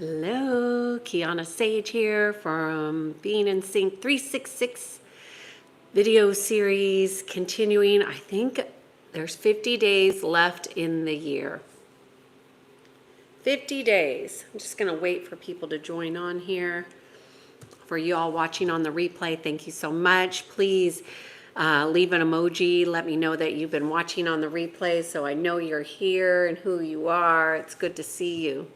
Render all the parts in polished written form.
Hello, Kiana Sage here from Being in Sync 366 video series continuing. I think there's 50 days left in the year. 50 days. I'm just going to wait for people to join on here. For you all watching on the replay, thank you so much. Please leave an emoji. Let me know that you've been watching on the replay so I know you're here and who you are. It's good to see you.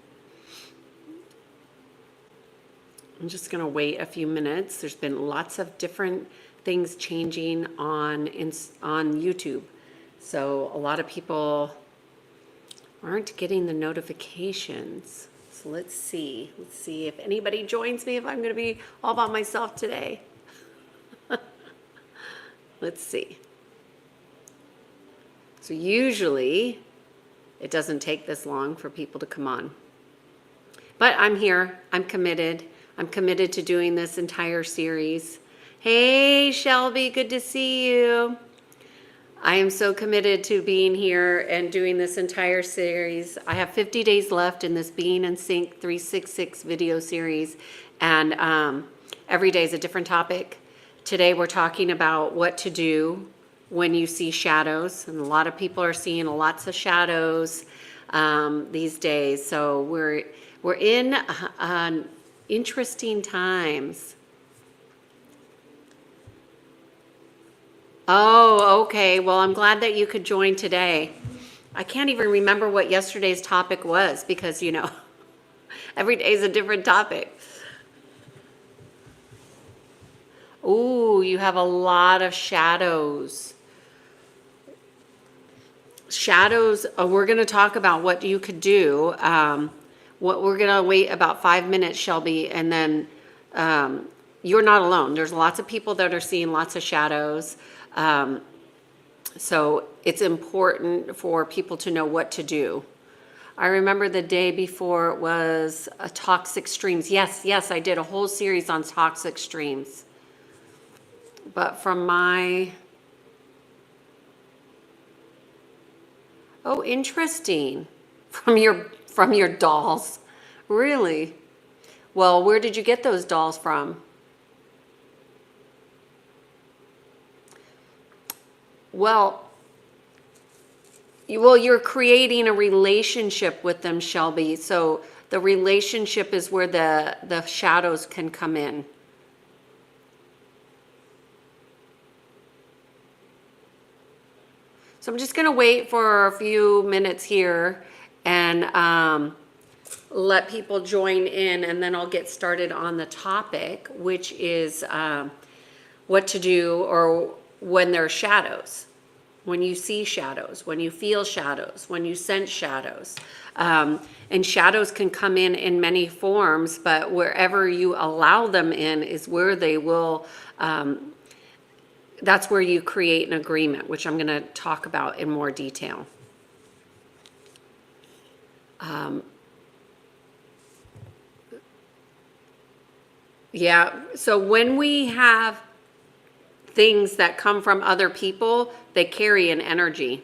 I'm just going to wait a few minutes. There's been lots of different things changing on YouTube. So a lot of people aren't getting the notifications. So let's see. Let's see if anybody joins me, if I'm going to be all by myself today. Let's see. So usually it doesn't take this long for people to come on. But I'm here. I'm committed. I'm committed to doing this entire series. Hey, Shelby, good to see you. I am so committed to being here and doing this entire series. I have 50 days left in this Being in Sync 366 video series, and every day is a different topic. Today we're talking about what to do when you see shadows, and a lot of people are seeing lots of shadows these days. So we're in interesting times. Oh, okay. Well, I'm glad that you could join today. I can't even remember what yesterday's topic was because, you know, every day is a different topic. Ooh, you have a lot of shadows. Shadows, we're going to talk about what you could do. What we're going to wait about 5 minutes, Shelby, and then you're not alone. There's lots of people that are seeing lots of shadows. So it's important for people to know what to do. I remember the day before it was toxic streams. Yes, I did a whole series on toxic streams. But from my... Oh, interesting. From your dolls. Really? Well, where did you get those dolls from? Well, you're creating a relationship with them, Shelby. So the relationship is where the shadows can come in. So I'm just going to wait for a few minutes here and let people join in, and then I'll get started on the topic, which is what to do or when there are shadows, when you see shadows, when you feel shadows, when you sense shadows. And shadows can come in many forms, but wherever you allow them in is where they will... that's where you create an agreement, which I'm going to talk about in more detail. Yeah, so when we have things that come from other people, they carry an energy.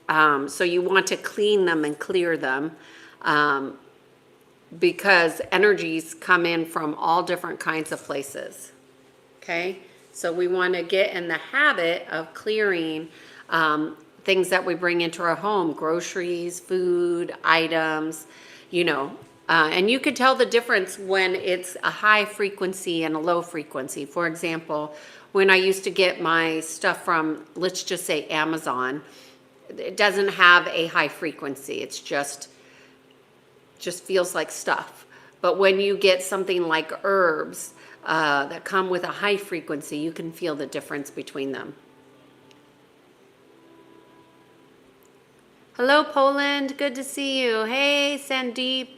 So you want to clean them and clear them because energies come in from all different kinds of places. Okay? So we want to get in the habit of clearing things that we bring into our home, groceries, food, items, you know. And you could tell the difference when it's a high frequency and a low frequency. For example, when I used to get my stuff from, let's just say Amazon, it doesn't have a high frequency. It's just feels like stuff. But when you get something like herbs, that come with a high frequency, you can feel the difference between them. Hello, Poland. Good to see you. Hey, Sandeep.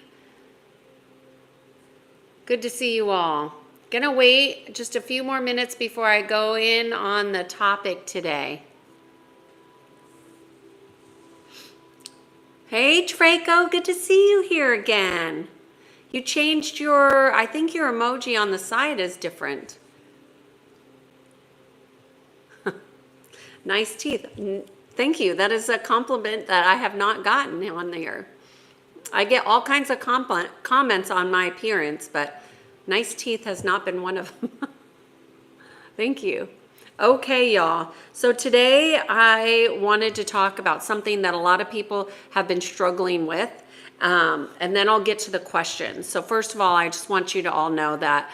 Good to see you all. Gonna wait just a few more minutes before I go in on the topic today. Hey, Traco. Good to see you here again. You changed I think your emoji on the side is different. Nice teeth. Thank you. That is a compliment that I have not gotten on there. I get all kinds of comments on my appearance, but nice teeth has not been one of them. Thank you. Okay, y'all. So today I wanted to talk about something that a lot of people have been struggling with. And then I'll get to the questions. So first of all, I just want you to all know that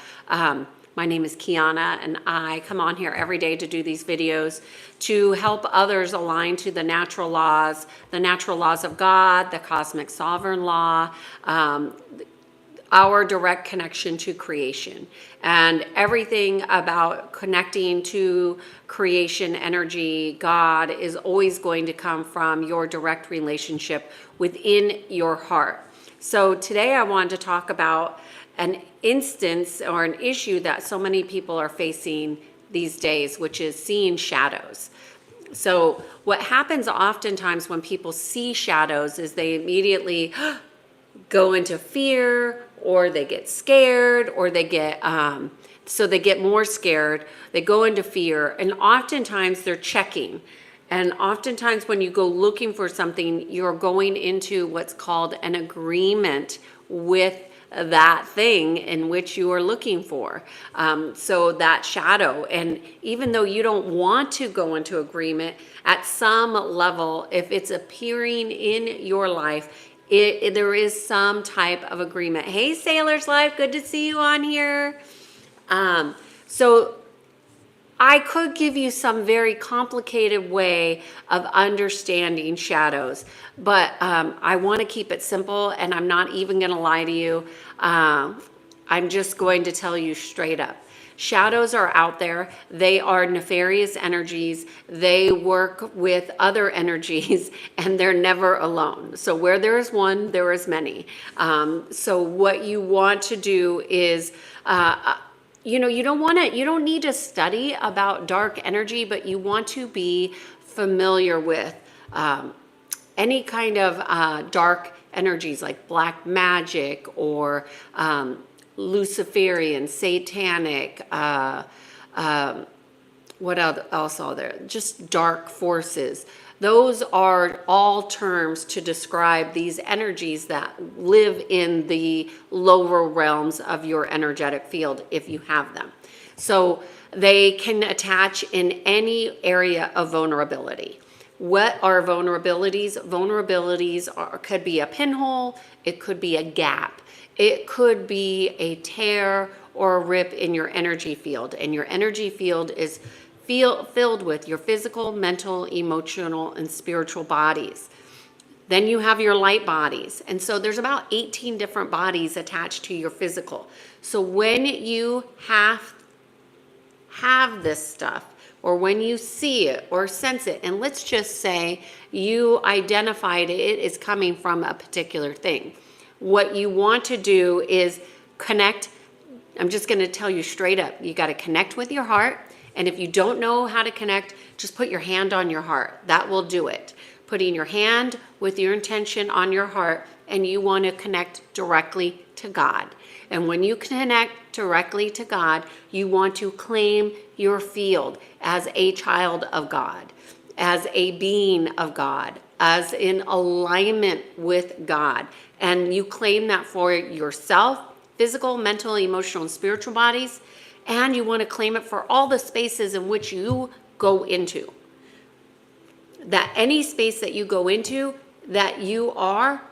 my name is Kiana, and I come on here every day to do these videos to help others align to the natural laws of God, the cosmic sovereign law, our direct connection to creation, and everything about connecting to creation energy, God, is always going to come from your direct relationship within your heart. So today I wanted to talk about an instance or an issue that so many people are facing these days, which is seeing shadows. So what happens oftentimes when people see shadows is they immediately go into fear, or they get scared, or they get so they get more scared, they go into fear, and oftentimes they're checking. And oftentimes when you go looking for something, you're going into what's called an agreement with that thing in which you are looking for. So that shadow, and even though you don't want to go into agreement, at some level, if it's appearing in your life, there is some type of agreement. Hey, Sailor's Life, good to see you on here. So I could give you some very complicated way of understanding shadows, but I want to keep it simple, and I'm not even going to lie to you. I'm just going to tell you straight up. Shadows are out there. They are nefarious energies. They work with other energies, and they're never alone. So where there is one, there is many. So what you want to do is, you don't need to study about dark energy, but you want to be familiar with any kind of dark energies like black magic or Luciferian, satanic, what else are there? Just dark forces. Those are all terms to describe these energies that live in the lower realms of your energetic field if you have them. So they can attach in any area of vulnerability. What are vulnerabilities? Vulnerabilities could be a pinhole, it could be a gap. It could be a tear or a rip in your energy field, and your energy field is filled with your physical, mental, emotional, and spiritual bodies. Then you have your light bodies, and so there's about 18 different bodies attached to your physical. So when you have this stuff, or when you see it or sense it, and let's just say you identified it is coming from a particular thing, what you want to do is connect. I'm just going to tell you straight up, you got to connect with your heart. And if you don't know how to connect, just put your hand on your heart. That will do it. Putting your hand with your intention on your heart, and you want to connect directly to God. And when you connect directly to God, you want to claim your field as a child of God, as a being of God, as in alignment with God. And you claim that for yourself, physical, mental, emotional, and spiritual bodies. And you want to claim it for all the spaces in which you go into. That any space that you go into, that you are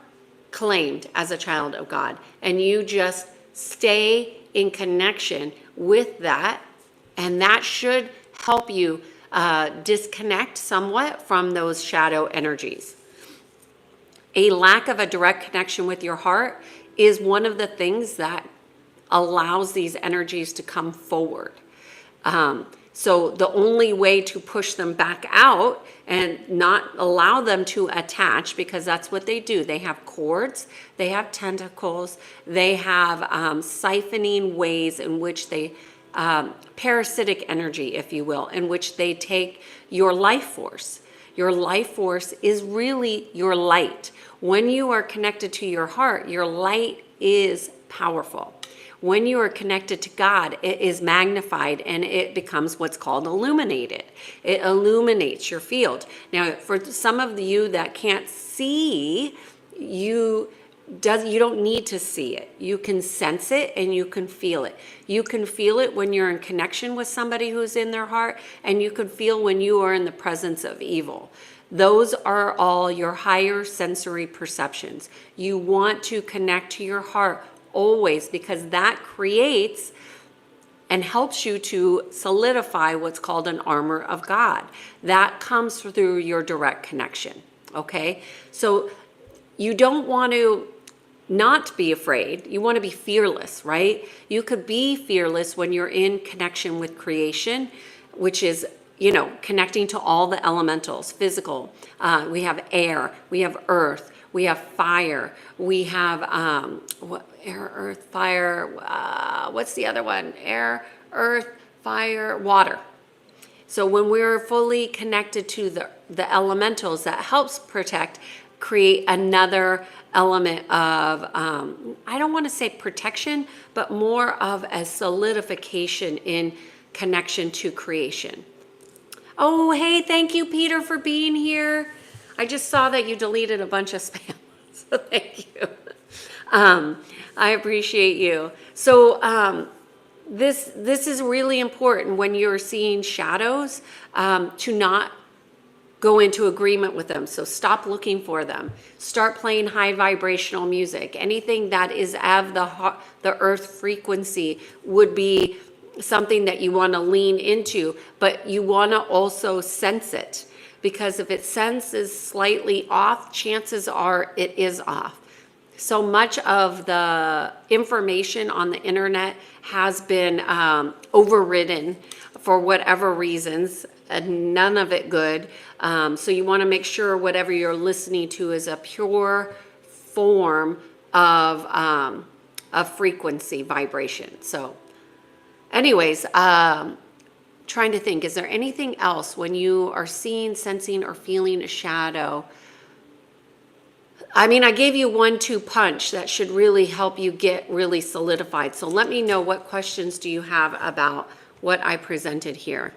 claimed as a child of God. And you just stay in connection with that. And that should help you disconnect somewhat from those shadow energies. A lack of a direct connection with your heart is one of the things that allows these energies to come forward. So the only way to push them back out and not allow them to attach, because that's what they do. They have cords, they have tentacles, they have siphoning ways in which they, parasitic energy, if you will, in which they take your life force. Your life force is really your light. When you are connected to your heart, your light is powerful. When you are connected to God, it is magnified and it becomes what's called illuminated. It illuminates your field. Now, for some of you that can't see, you don't need to see it. You can sense it and you can feel it. You can feel it when you're in connection with somebody who's in their heart, and you can feel when you are in the presence of evil. Those are all your higher sensory perceptions. You want to connect to your heart always, because that creates and helps you to solidify what's called an armor of God. That comes through your direct connection, okay? So you don't want to not be afraid. You want to be fearless, right? You could be fearless when you're in connection with creation, which is, connecting to all the elementals, physical. We have air, we have earth, we have fire, we have air, earth, fire. What's the other one? Air, earth, fire, water. So when we're fully connected to the elementals, that helps create another element of, I don't want to say protection, but more of a solidification in connection to creation. Oh, hey, thank you, Peter, for being here. I just saw that you deleted a bunch of spam, so thank you. I appreciate you. So this is really important when you're seeing shadows, to not go into agreement with them. So stop looking for them. Start playing high vibrational music. Anything that is of the earth frequency would be something that you want to lean into, but you want to also sense it, because if it senses slightly off, chances are it is off. So much of the information on the internet has been overridden for whatever reasons, and none of it good. So you want to make sure whatever you're listening to is a pure form of frequency vibration. So anyways, trying to think, is there anything else when you are seeing, sensing, or feeling a shadow? I mean, I gave you 1-2 punch that should really help you get really solidified. So let me know, what questions do you have about what I presented here?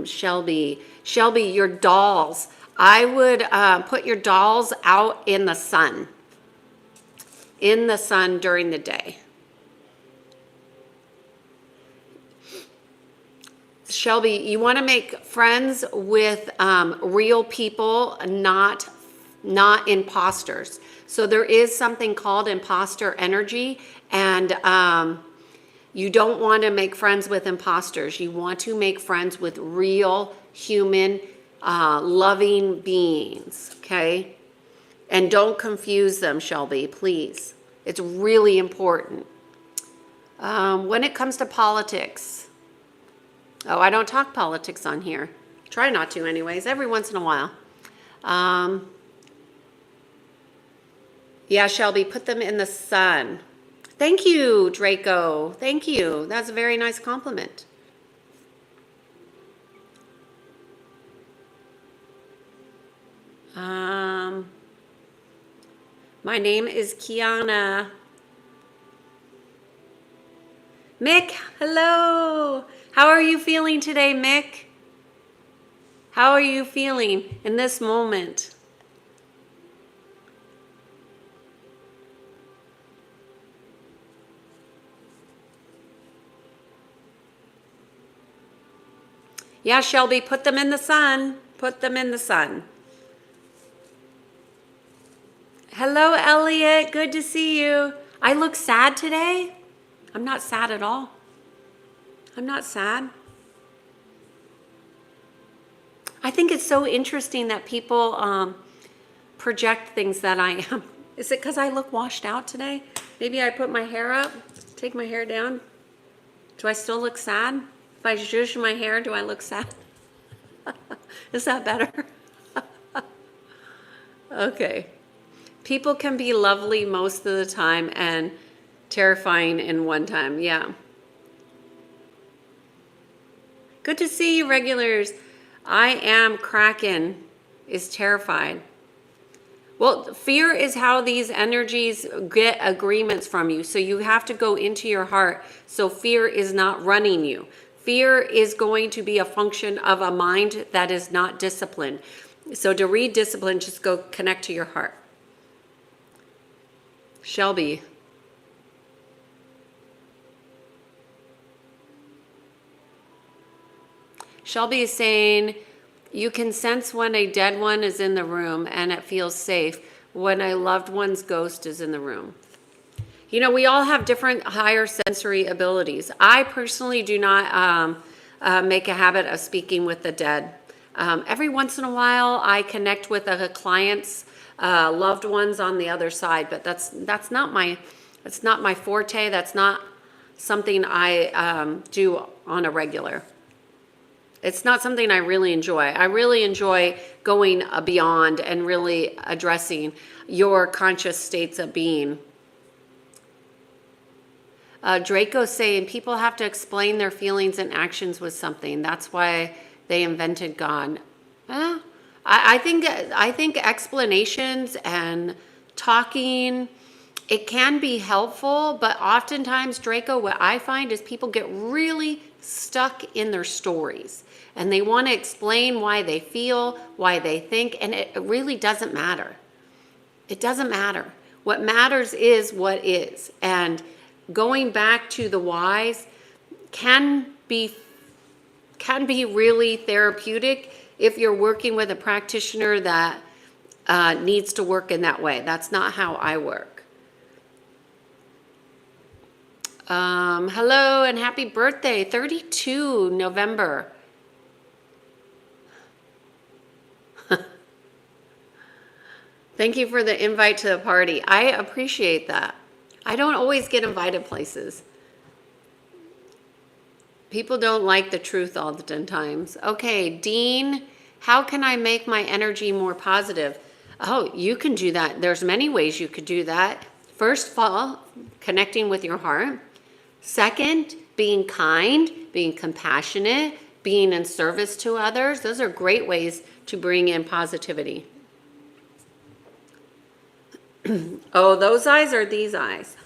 Shelby, your dolls. I would put your dolls out in the sun during the day. Shelby, you want to make friends with real people, not imposters. So there is something called imposter energy, and you don't want to make friends with imposters. You want to make friends with real human loving beings, okay? And don't confuse them, Shelby, please. It's really important. When it comes to politics, I don't talk politics on here. Try not to anyways, every once in a while. Yeah, Shelby, put them in the sun. Thank you, Draco. Thank you. That's a very nice compliment. My name is Kiana. Mick, hello. How are you feeling today, Mick? How are you feeling in this moment? Yeah, Shelby, put them in the sun. Put them in the sun. Hello, Elliot. Good to see you. I look sad today? I'm not sad at all. I'm not sad. I think it's so interesting that people project things that I am. Is it because I look washed out today? Maybe I put my hair up, take my hair down. Do I still look sad? If I zhuzh my hair, do I look sad? Is that better? Okay. People can be lovely most of the time and terrifying in one time. Yeah. Good to see you, regulars. I am Kraken is terrified. Well, fear is how these energies get agreements from you. So you have to go into your heart. So fear is not running you. Fear is going to be a function of a mind that is not disciplined. So to read discipline, just go connect to your heart. Shelby. Shelby is saying, you can sense when a dead one is in the room and it feels safe when a loved one's ghost is in the room. You know, we all have different higher sensory abilities. I personally do not make a habit of speaking with the dead. Every once in a while, I connect with a client's loved ones on the other side, but that's not my forte. That's not something I do on a regular. It's not something I really enjoy. I really enjoy going beyond and really addressing your conscious states of being. Draco's saying people have to explain their feelings and actions with something. That's why they invented God. I think explanations and talking, it can be helpful, but oftentimes, Draco, what I find is people get really stuck in their stories and they want to explain why they feel, why they think, and it really doesn't matter. It doesn't matter. What matters is what is. And going back to the whys can be really therapeutic if you're working with a practitioner that needs to work in that way. That's not how I work. Hello and happy birthday, 32 November. Thank you for the invite to the party. I appreciate that. I don't always get invited places. People don't like the truth all the times. Okay, Dean, how can I make my energy more positive? Oh, you can do that. There's many ways you could do that. First of all, connecting with your heart. Second, being kind, being compassionate, being in service to others. Those are great ways to bring in positivity. Oh, those eyes are these eyes.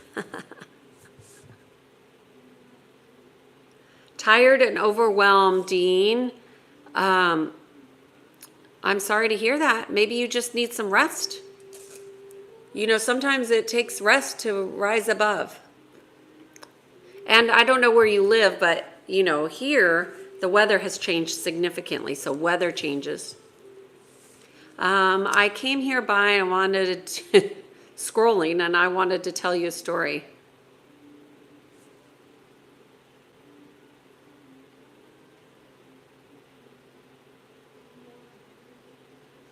Tired and overwhelmed, Dean. I'm sorry to hear that. Maybe you just need some rest. You know, sometimes it takes rest to rise above. And I don't know where you live, but, you know, here the weather has changed significantly, so weather changes. I came here by and wanted to, scrolling, and I wanted to tell you a story.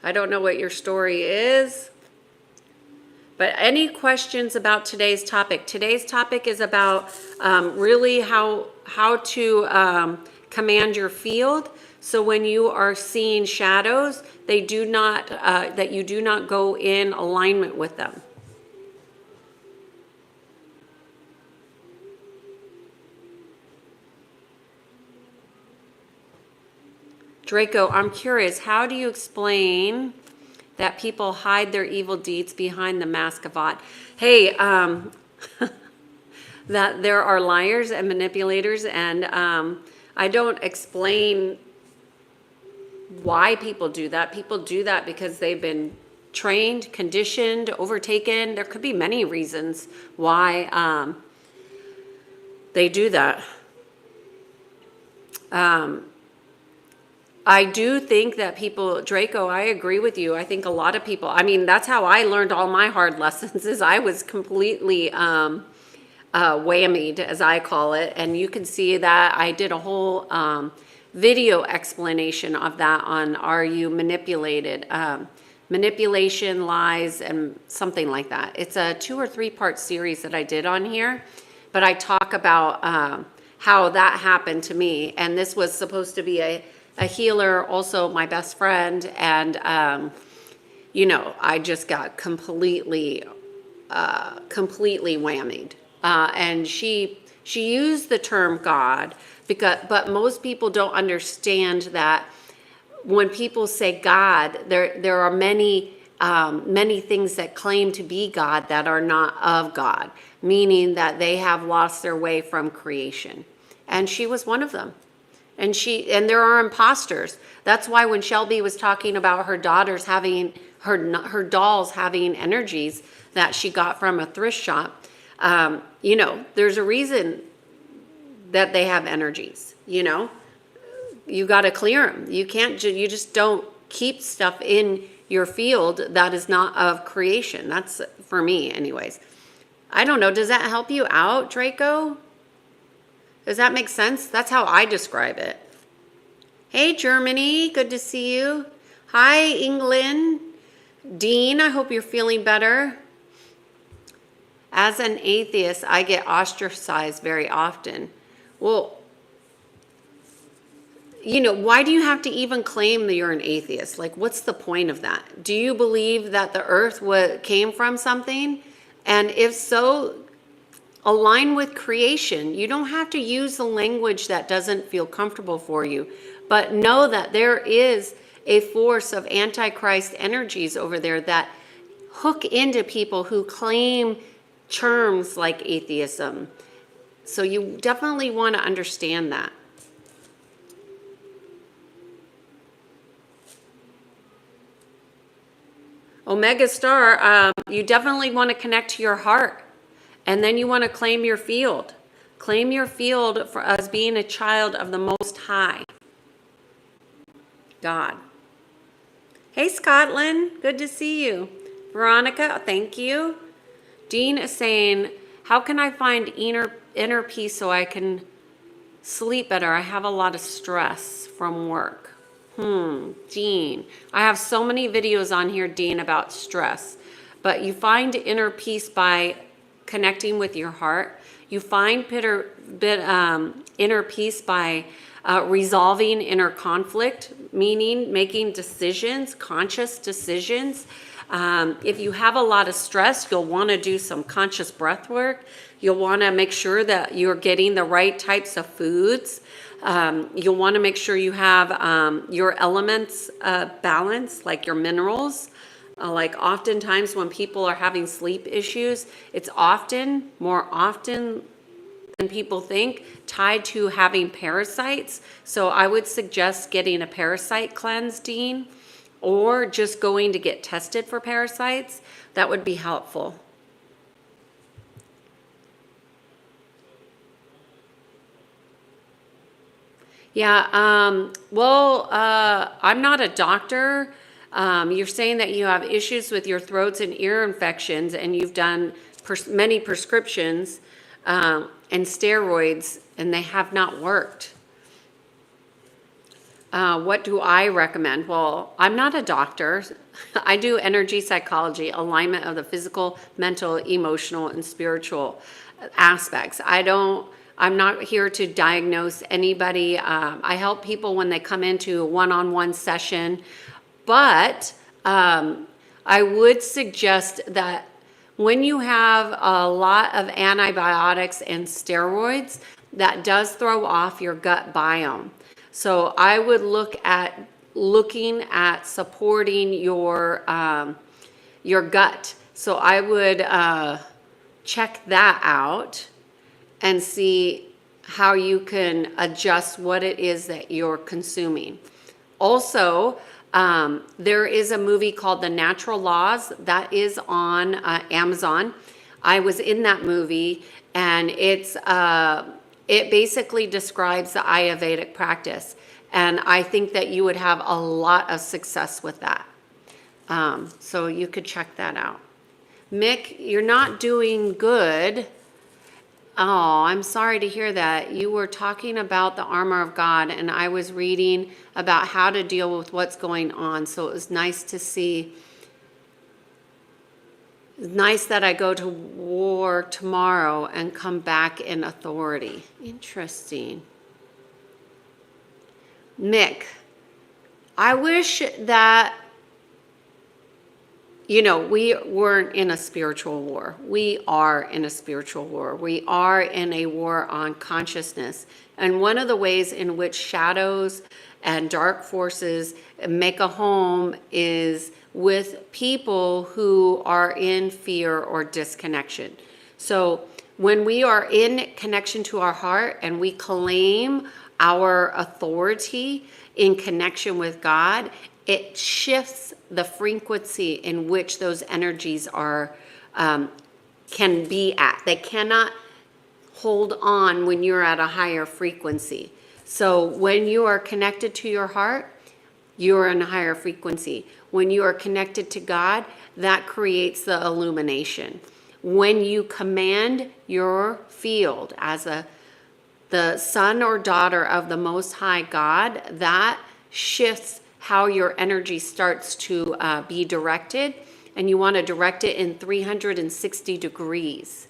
I don't know what your story is, but any questions about today's topic? Today's topic is about really how to command your field. So when you are seeing shadows, they do not that you do not go in alignment with them. Draco, I'm curious, how do you explain that people hide their evil deeds behind the mask of God? Hey, that there are liars and manipulators, and I don't explain why people do that. People do that because they've been trained, conditioned, overtaken. There could be many reasons why they do that. I do think that people, Draco, I agree with you. I think a lot of people, I mean, that's how I learned all my hard lessons, is I was completely whammied, as I call it. And you can see that I did a whole video explanation of that on Are You Manipulated? Manipulation, lies, and something like that. It's a 2 or 3 part series that I did on here, but I talk about how that happened to me. And this was supposed to be a healer, also my best friend, and you know, I just got completely whammied. And she used the term God, but most people don't understand that when people say God, there are many things that claim to be God that are not of God, meaning that they have lost their way from creation. And she was one of them. And there are imposters. That's why when Shelby was talking about her daughters having her dolls having energies that she got from a thrift shop. There's a reason that they have energies. You got to clear them. You can't. You just don't keep stuff in your field that is not of creation. That's for me, anyways. I don't know. Does that help you out, Draco? Does that make sense? That's how I describe it. Hey, Germany. Good to see you. Hi, England. Dean, I hope you're feeling better. As an atheist, I get ostracized very often. Well, why do you have to even claim that you're an atheist? Like, what's the point of that? Do you believe that the earth came from something? And if so, align with creation. You don't have to use the language that doesn't feel comfortable for you, but know that there is a force of antichrist energies over there that hook into people who claim terms like atheism. So you definitely want to understand that. Omega Star, you definitely want to connect to your heart. And then you want to claim your field. Claim your field for us being a child of the Most High God. Hey, Scotland. Good to see you. Veronica, thank you. Dean is saying, how can I find inner peace so I can sleep better? I have a lot of stress from work. Dean. I have so many videos on here, Dean, about stress. But you find inner peace by connecting with your heart. You find inner peace by resolving inner conflict, meaning making decisions, conscious decisions. If you have a lot of stress, you'll want to do some conscious breath work. You'll want to make sure that you're getting the right types of foods. You'll want to make sure you have your elements balanced, like your minerals. Like oftentimes when people are having sleep issues, it's more often than people think, tied to having parasites. So I would suggest getting a parasite cleanse, Dean, or just going to get tested for parasites. That would be helpful. Yeah, I'm not a doctor. You're saying that you have issues with your throats and ear infections, and you've done many prescriptions and steroids, and they have not worked. What do I recommend? Well, I'm not a doctor. I do energy psychology, alignment of the physical, mental, emotional, and spiritual aspects. I'm not here to diagnose anybody. I help people when they come into a one-on-one session. But I would suggest that when you have a lot of antibiotics and steroids, that does throw off your gut biome. So I would looking at supporting your gut. So I would check that out and see how you can adjust what it is that you're consuming. Also, there is a movie called The Natural Laws that is on Amazon. I was in that movie, and it basically describes the Ayurvedic practice, and I think that you would have a lot of success with that. So you could check that out. Mick, you're not doing good. Oh, I'm sorry to hear that. You were talking about the armor of God, and I was reading about how to deal with what's going on. So it was nice to see. It's nice that I go to war tomorrow and come back in authority. Interesting. Mick, I wish that we weren't in a spiritual war. We are in a spiritual war. We are in a war on consciousness. And one of the ways in which shadows and dark forces make a home is with people who are in fear or disconnection. So when we are in connection to our heart and we claim our authority in connection with God, it shifts the frequency in which those energies are can be at. They cannot hold on when you're at a higher frequency. So when you are connected to your heart, you're in a higher frequency. When you are connected to God, that creates the illumination. When you command your field as the son or daughter of the Most High God, that shifts how your energy starts to be directed, and you want to direct it in 360 degrees.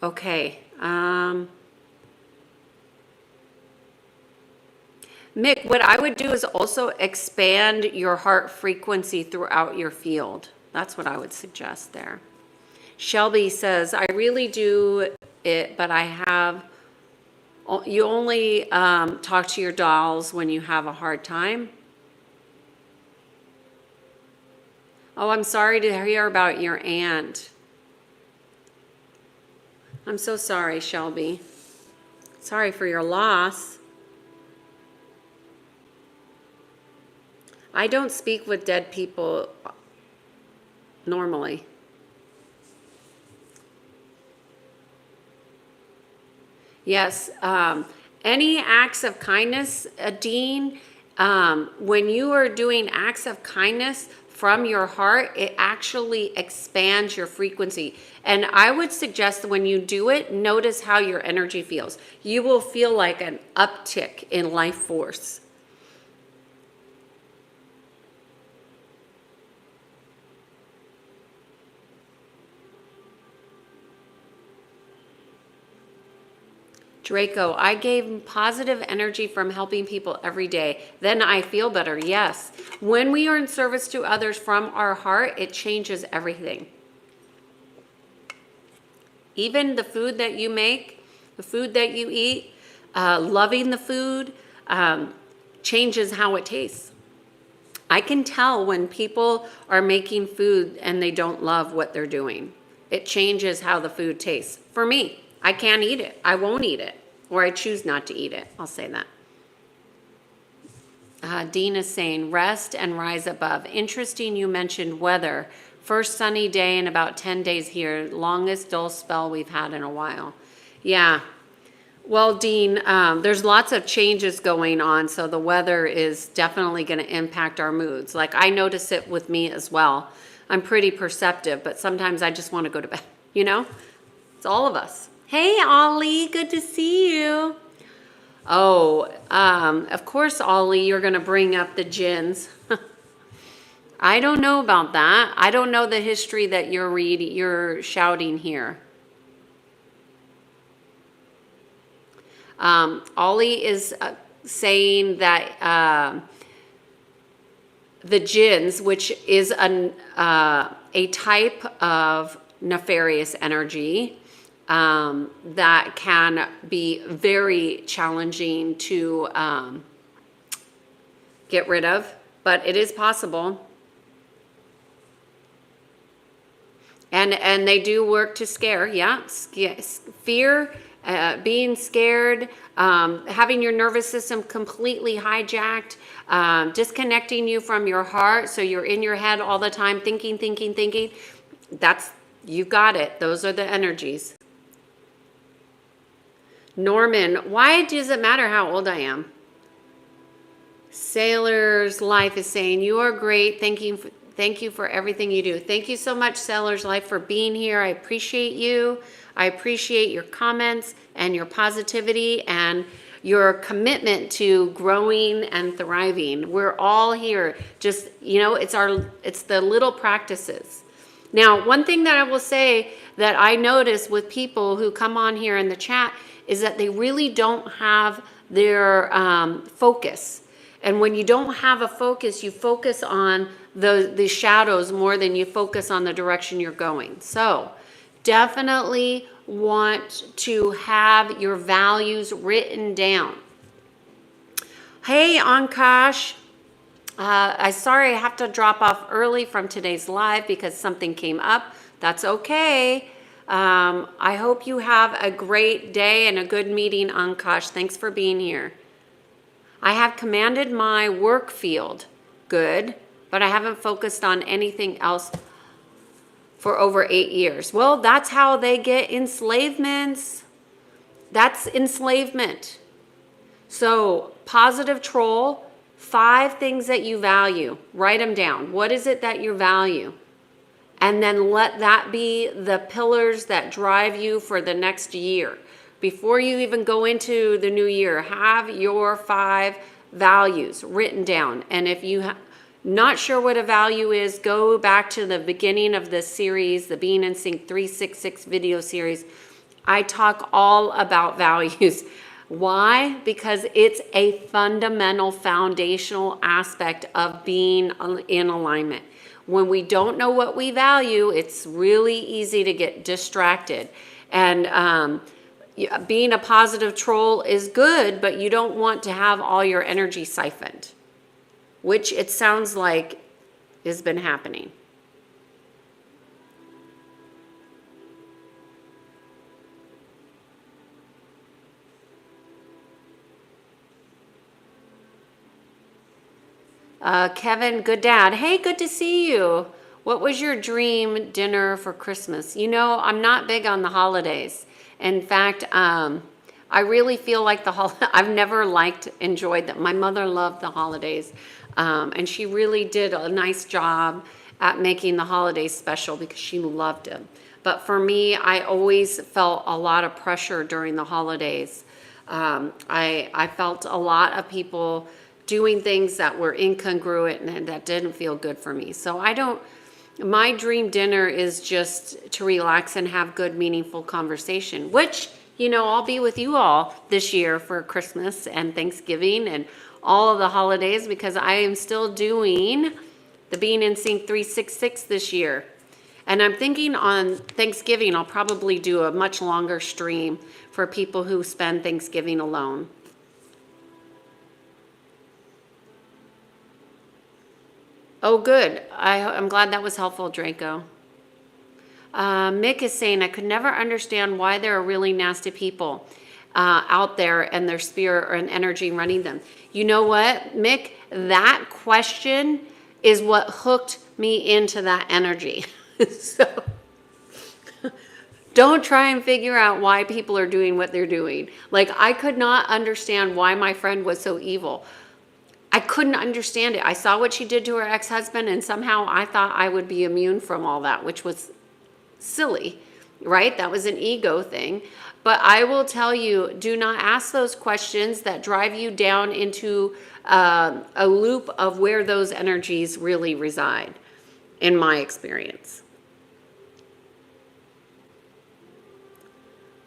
Okay. Mick, what I would do is also expand your heart frequency throughout your field. That's what I would suggest there. Shelby says, I really do it, but you only talk to your dolls when you have a hard time. Oh, I'm sorry to hear about your aunt. I'm so sorry, Shelby. Sorry for your loss. I don't speak with dead people normally. Yes, any acts of kindness, Dean, when you are doing acts of kindness from your heart, it actually expands your frequency. And I would suggest that when you do it, notice how your energy feels. You will feel like an uptick in life force. Draco, I gave positive energy from helping people every day. Then I feel better. Yes. When we are in service to others from our heart, it changes everything. Even the food that you make, the food that you eat, loving the food changes how it tastes. I can tell when people are making food and they don't love what they're doing. It changes how the food tastes. For me, I can't eat it. I won't eat it. Or I choose not to eat it. I'll say that. Dean is saying, rest and rise above. Interesting you mentioned weather. First sunny day in about 10 days here. Longest dull spell we've had in a while. Yeah. Well, Dean, there's lots of changes going on, so the weather is definitely going to impact our moods. Like, I notice it with me as well. I'm pretty perceptive, but sometimes I just want to go to bed, you know? It's all of us. Hey, Ollie, good to see you. Oh, of course, Ollie, you're going to bring up the jinns. I don't know about that. I don't know the history that you're shouting here. Ollie is saying that the jinns, which is a type of nefarious energy that can be very challenging to get rid of, but it is possible. And they do work to scare, yeah, fear, being scared, having your nervous system completely hijacked, disconnecting you from your heart, so you're in your head all the time thinking. That's, you got it. Those are the energies. Norman, why does it matter how old I am? Sailor's Life is saying, you are great. Thank you for everything you do. Thank you so much, Sailor's Life, for being here. I appreciate you. I appreciate your comments and your positivity and your commitment to growing and thriving. We're all here. Just, you know, it's the little practices. Now, one thing that I will say that I notice with people who come on here in the chat is that they really don't have their focus. And when you don't have a focus, you focus on the shadows more than you focus on the direction you're going. So definitely want to have your values written down. Hey, Ankash. Sorry I have to drop off early from today's live because something came up. That's okay. I hope you have a great day and a good meeting, Ankash. Thanks for being here. I have commanded my work field. Good. But I haven't focused on anything else for over 8 years. Well, that's how they get enslavements. That's enslavement. So, positive troll, 5 things that you value. Write them down. What is it that you value? And then let that be the pillars that drive you for the next year. Before you even go into the new year, have your 5 values written down. And if you not sure what a value is, go back to the beginning of this series, the Being in Sync 366 video series. I talk all about values. Why? Because it's a fundamental, foundational aspect of being in alignment. When we don't know what we value, it's really easy to get distracted. And being a positive troll is good, but you don't want to have all your energy siphoned, which it sounds like has been happening. Kevin, good dad. Hey, good to see you. What was your dream dinner for Christmas? You know, I'm not big on the holidays. In fact, I really feel like I've never enjoyed them. My mother loved the holidays, and she really did a nice job at making the holidays special because she loved them. But for me, I always felt a lot of pressure during the holidays. I felt a lot of people doing things that were incongruent and that didn't feel good for me. So my dream dinner is just to relax and have good, meaningful conversation, which, you know, I'll be with you all this year for Christmas and Thanksgiving and all of the holidays because I am still doing the Being in Sync 366 this year. And I'm thinking on Thanksgiving, I'll probably do a much longer stream for people who spend Thanksgiving alone. Oh, good. I'm glad that was helpful, Draco. Mick is saying, I could never understand why there are really nasty people out there and their spirit and energy running them. You know what, Mick? That question is what hooked me into that energy. So don't try and figure out why people are doing what they're doing. Like, I could not understand why my friend was so evil. I couldn't understand it. I saw what she did to her ex-husband, and somehow I thought I would be immune from all that, which was silly, right? That was an ego thing. But I will tell you, do not ask those questions that drive you down into a loop of where those energies really reside, in my experience.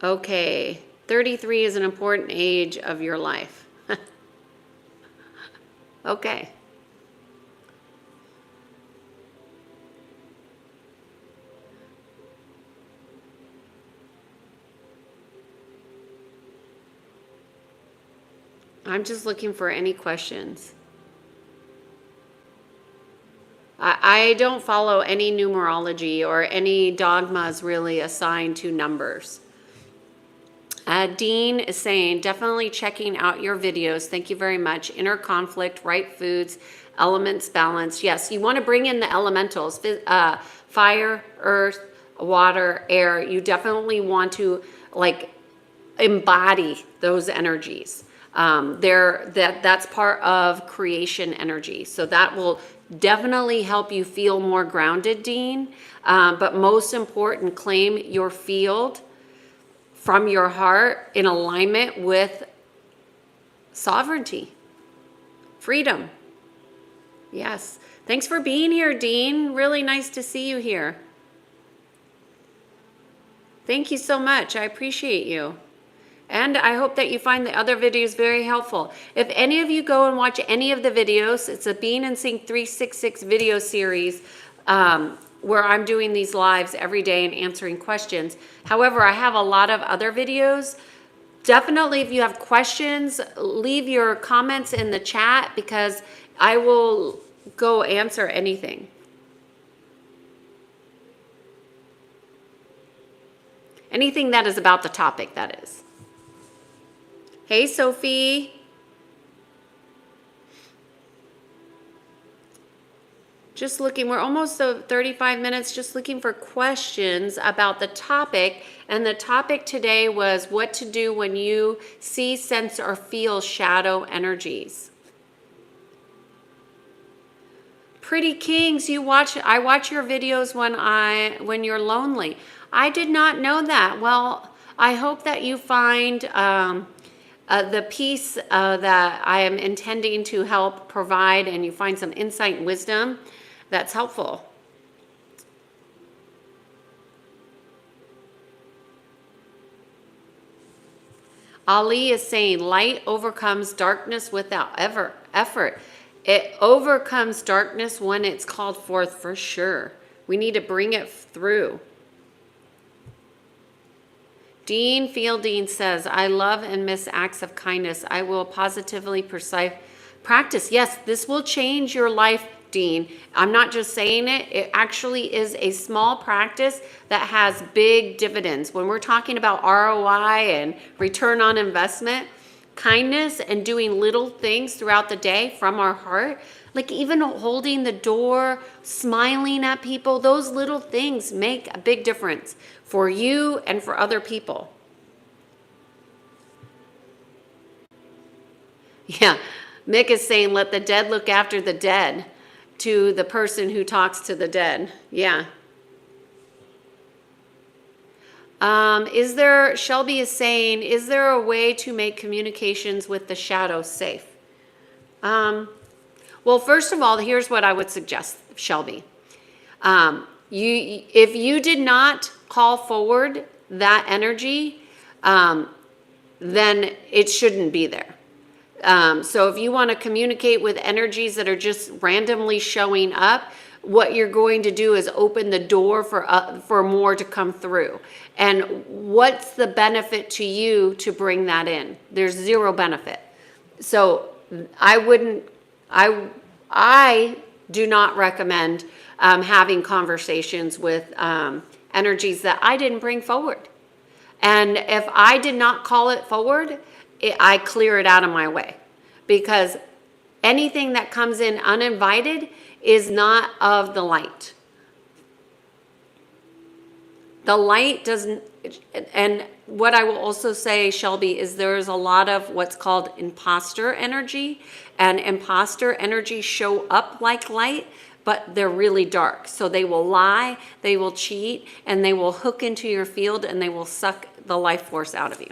Okay, 33 is an important age of your life. Okay. I'm just looking for any questions. I don't follow any numerology or any dogmas really assigned to numbers. Dean is saying, definitely checking out your videos. Thank you very much. Inner conflict, right foods, elements, balance. Yes, you want to bring in the elementals, fire, earth, water, air. You definitely want to embody those energies. That's part of creation energy. So that will definitely help you feel more grounded, Dean. But most important, claim your field from your heart in alignment with sovereignty, freedom. Yes. Thanks for being here, Dean. Really nice to see you here. Thank you so much. I appreciate you. And I hope that you find the other videos very helpful. If any of you go and watch any of the videos, it's a Being in Sync 366 video series where I'm doing these lives every day and answering questions. However, I have a lot of other videos. Definitely, if you have questions, leave your comments in the chat because I will go answer anything. Anything that is about the topic, that is. Hey, Sophie. Just looking, we're almost 35 minutes, just looking for questions about the topic. And the topic today was what to do when you see, sense, or feel shadow energies. Pretty Kings, I watch your videos when you're lonely. I did not know that. Well, I hope that you find the peace that I am intending to help provide, and you find some insight and wisdom that's helpful. Ali is saying light overcomes darkness without effort. It overcomes darkness when it's called forth, for sure. We need to bring it through. Dean Fielding says, I love and miss acts of kindness. I will positively practice. Yes, this will change your life, Dean. I'm not just saying it. It actually is a small practice that has big dividends. When we're talking about ROI and return on investment, kindness and doing little things throughout the day from our heart, like even holding the door, smiling at people, those little things make a big difference for you and for other people. Yeah, Mick is saying, let the dead look after the dead, to the person who talks to the dead. Yeah. Shelby is saying, is there a way to make communications with the shadow safe? Well, first of all, here's what I would suggest, Shelby. If you did not call forward that energy, then it shouldn't be there. So if you want to communicate with energies that are just randomly showing up, what you're going to do is open the door for more to come through. And what's the benefit to you to bring that in? There's zero benefit. So I do not recommend having conversations with energies that I didn't bring forward. And if I did not call it forward, I clear it out of my way, because anything that comes in uninvited is not of the light. The light doesn't, and what I will also say, Shelby, is there's a lot of what's called imposter energy, and imposter energy show up like light, but they're really dark. So they will lie, they will cheat, and they will hook into your field, and they will suck the life force out of you.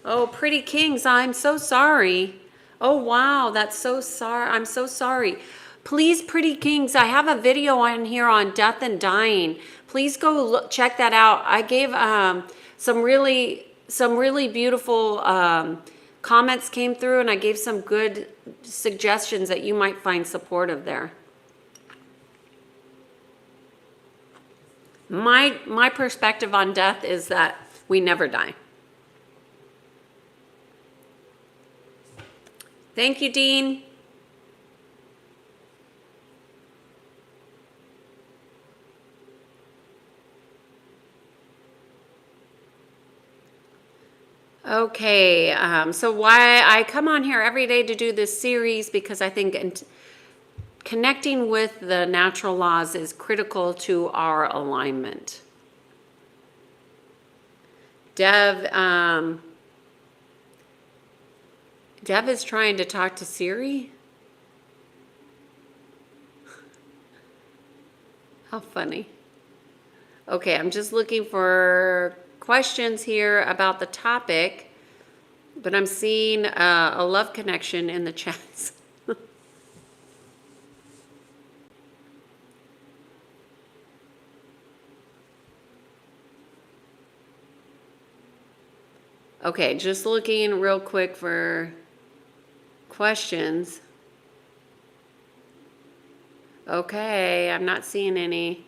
Oh, Pretty Kings, I'm so sorry. Oh, wow, that's so sorry. I'm so sorry. Please, Pretty Kings, I have a video on here on death and dying. Please go check that out. I gave some really beautiful comments came through, and I gave some good suggestions that you might find supportive there. My perspective on death is that we never die. Thank you, Dean. Okay, so why I come on here every day to do this series, because I think connecting with the natural laws is critical to our alignment. Dev is trying to talk to Siri. How funny. Okay, I'm just looking for questions here about the topic, but I'm seeing a love connection in the chats. Okay, just looking real quick for questions. Okay, I'm not seeing any.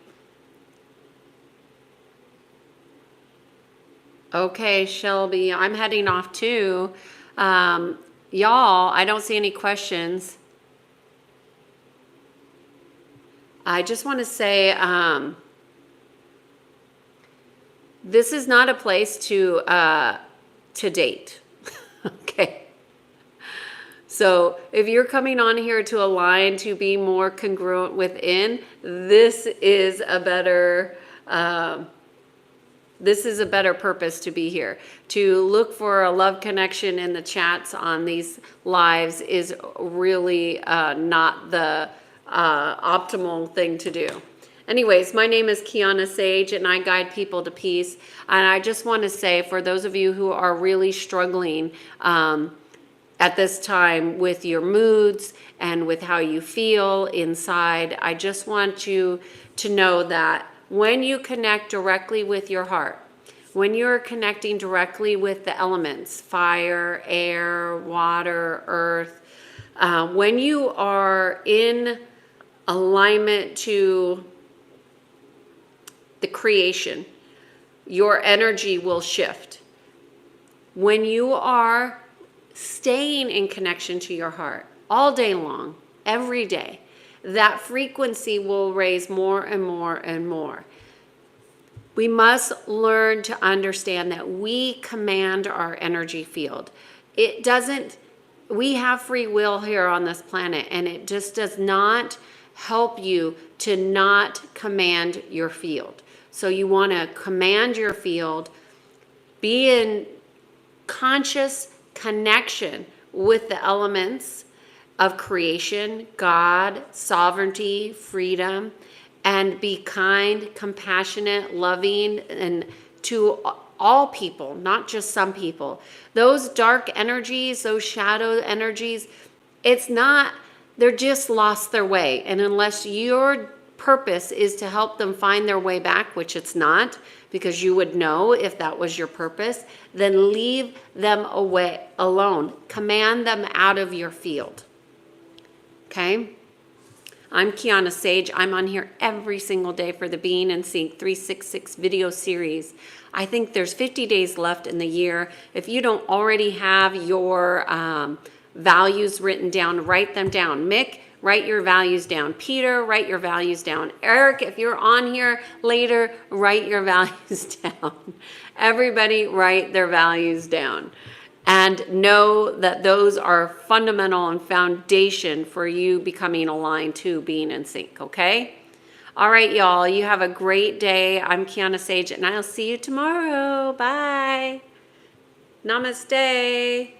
Okay, Shelby, I'm heading off too. Y'all, I don't see any questions. I just want to say, this is not a place to date. Okay. So if you're coming on here to align, to be more congruent within, this is a better purpose to be here. To look for a love connection in the chats on these lives is really not the optimal thing to do. Anyways, my name is Kiana Sage, and I guide people to peace. And I just want to say, for those of you who are really struggling at this time with your moods and with how you feel inside, I just want you to know that when you connect directly with your heart, when you're connecting directly with the elements, fire, air, water, earth, when you are in alignment to the creation, your energy will shift. When you are staying in connection to your heart all day long, every day, that frequency will raise more and more and more. We must learn to understand that we command our energy field. We have free will here on this planet, and it just does not help you to not command your field. So you want to command your field, be in conscious connection with the elements of creation, God, sovereignty, freedom, and be kind, compassionate, loving, and to all people, not just some people. Those dark energies, those shadow energies, they're just lost their way. And unless your purpose is to help them find their way back, which it's not, because you would know if that was your purpose, then leave them alone. Command them out of your field. Okay? I'm Kiana Sage. I'm on here every single day for the Being in Sync 366 video series. I think there's 50 days left in the year. If you don't already have your values written down, write them down. Mick, write your values down. Peter, write your values down. Eric, if you're on here later, write your values down. Everybody write their values down. And know that those are fundamental and foundation for you becoming aligned to being in sync, okay? All right, y'all, you have a great day. I'm Kiana Sage, and I'll see you tomorrow. Bye. Namaste.